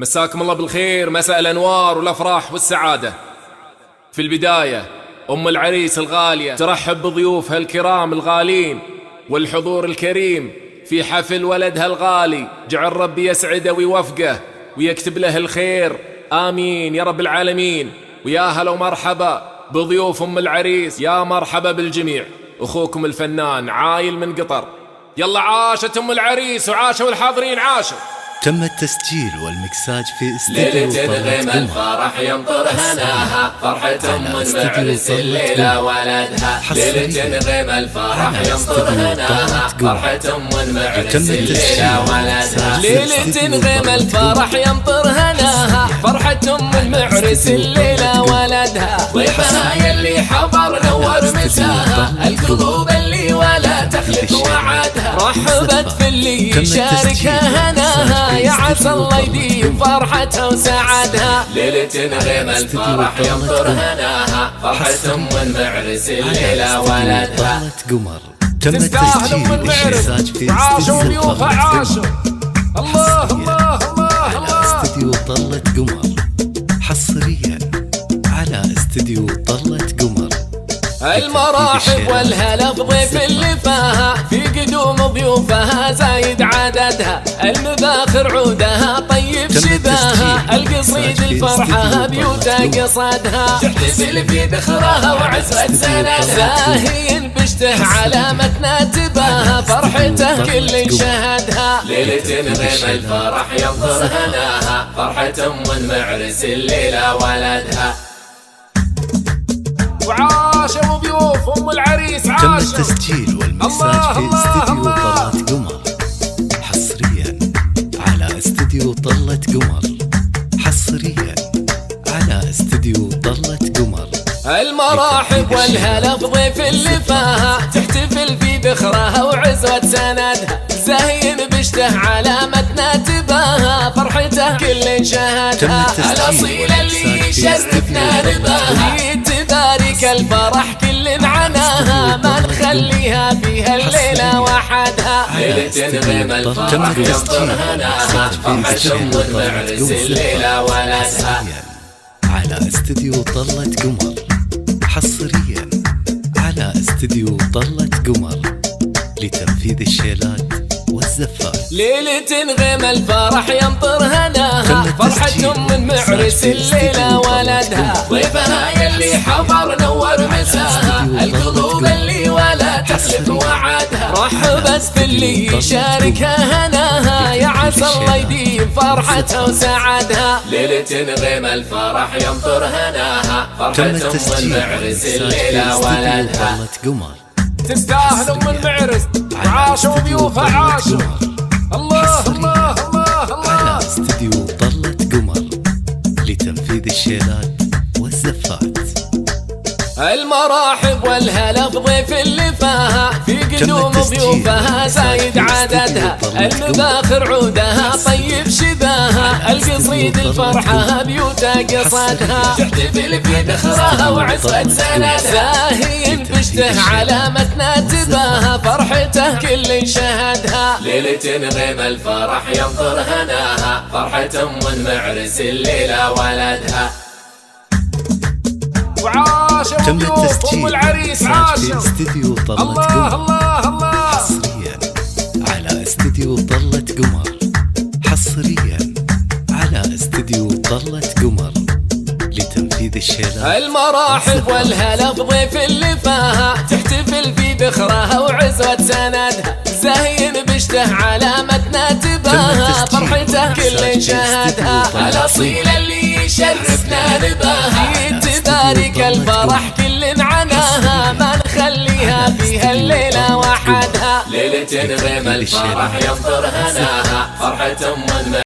مساكم الله بالخير، مساء الأنوار والأفراح والسعادة. في البداية أم العريس الغالية ترحب بضيوفها الكرام الغالين والحضور الكريم في حفل ولدها الغالي. جعل ربي يسعده ويوفقه ويكتب له الخير، آمين يا رب العالمين. ويا هلا ومرحبا بضيوف أم العريس، يا مرحبا بالجميع. أخوكم الفنان عايل من قطر. يلا عاشت أم العريس وعاشوا الحاضرين عاشوا. تم التسجيل والمكساج في استديو ليلة الفرح يمطر هناها، فرحة أم المعرس الليلة ولدها. ليلة غيم الفرح يمطر هناها، فرحة أم المعرس الليلة ولدها. ليلة غيم الفرح يمطر هناها، فرحة أم المعرس الليلة ولدها. ضيفها يلي حضر نور مساها، القلوب اللي ولا تخلف وعدها. رحبت في اللي يشاركها هناها، يا عسى الله يديم فرحتها وسعدها. ليلة غيم الفرح يمطر هناها، فرحة أم المعرس الليلة ولدها. قمر تم تستاهل أم المعرس وعاشوا ضيوفها عاشوا. الله الله الله الله. استديو طلة قمر حصريا على استديو طلة قمر. المراحب والهلا بضيف اللي فاها، في قدوم ضيوفها زايد عددها. المباخر عودها طيب شباها، القصيد الفرحة بيوتا قصدها. تحتفل في ذخرها وعزوة سندها، زاهين بشته علامتنا تباها، فرحته كل شهدها. ليلة غيم الفرح يمطر هناها، فرحة أم المعرس الليلة ولدها. وعاشوا ضيوف أم العريس تم عاشوا. التسجيل والمكساج في استديو طلة قمر حصريا على استديو طلة قمر. حصريا على استديو طلة قمر. المراحب والهلا بضيف اللي فاها، تحتفل في ذخرها وعزوة سندها. زاهين بشته علامتنا تباها، فرحته كل شهدها. الأصيل اللي يشرفنا نباها، تبارك الفرح كل عناها، ما نخليها فيها الليلة وحدها. ليلة غيم الفرح يمطر هناها، فرحة أم المعرس الليلة ولدها. على استديو طلة قمر حصريا على استديو طلة قمر لتنفيذ الشيلات والزفات. ليلة غيم الفرح يمطر هناها، فرحة أم المعرس الليلة ولدها. ضيفها يلي حضر نور مساها، القلوب اللي ولا تخلف وعدها. رحبت في اللي يشاركها هناها، يا عسى الله يديم فرحتها وسعدها. ليلة غيم الفرح يمطر هناها، تم فرحة أم التسجيل المعرس والمكساج الليلة في استديو ولدها. طلة قمر. تستاهل أم المعرس وعاشوا ضيوفها عاشوا. الله الله الله الله. على استديو طلة قمر لتنفيذ الشيلات والزفات. المراحب والهلا بضيف اللي فاها، في قدوم ضيوفها زايد عددها. المباخر عودها طيب شباها، القصيد الفرحة بيوتا قصدها. تحتفل في ذخرها وعزوة سندها، زاهين بشته علامتنا تباها، فرحته كل شهدها. ليلة غيم الفرح يمطر هناها، فرحة أم المعرس الليلة ولدها. وعاشوا تم ضيوف التسجيل أم العريس والمكساج في عاشوا. استديو طلة الله قمر الله الله. حصريا على استديو طلة قمر. حصريا على استديو طلة قمر لتنفيذ الشيلات. المراحب والهلا بضيف اللي فاها، تحتفل في ذخرها وعزوة سندها. زاهين بشته علامتنا تباها، فرحته كل شهدها. الأصيل اللي يشرفنا نباها، تبارك الفرح كل عناها، ما نخليها فيها الليلة وحدها. ليلة غيم الفرح يمطر هناها، فرحة أم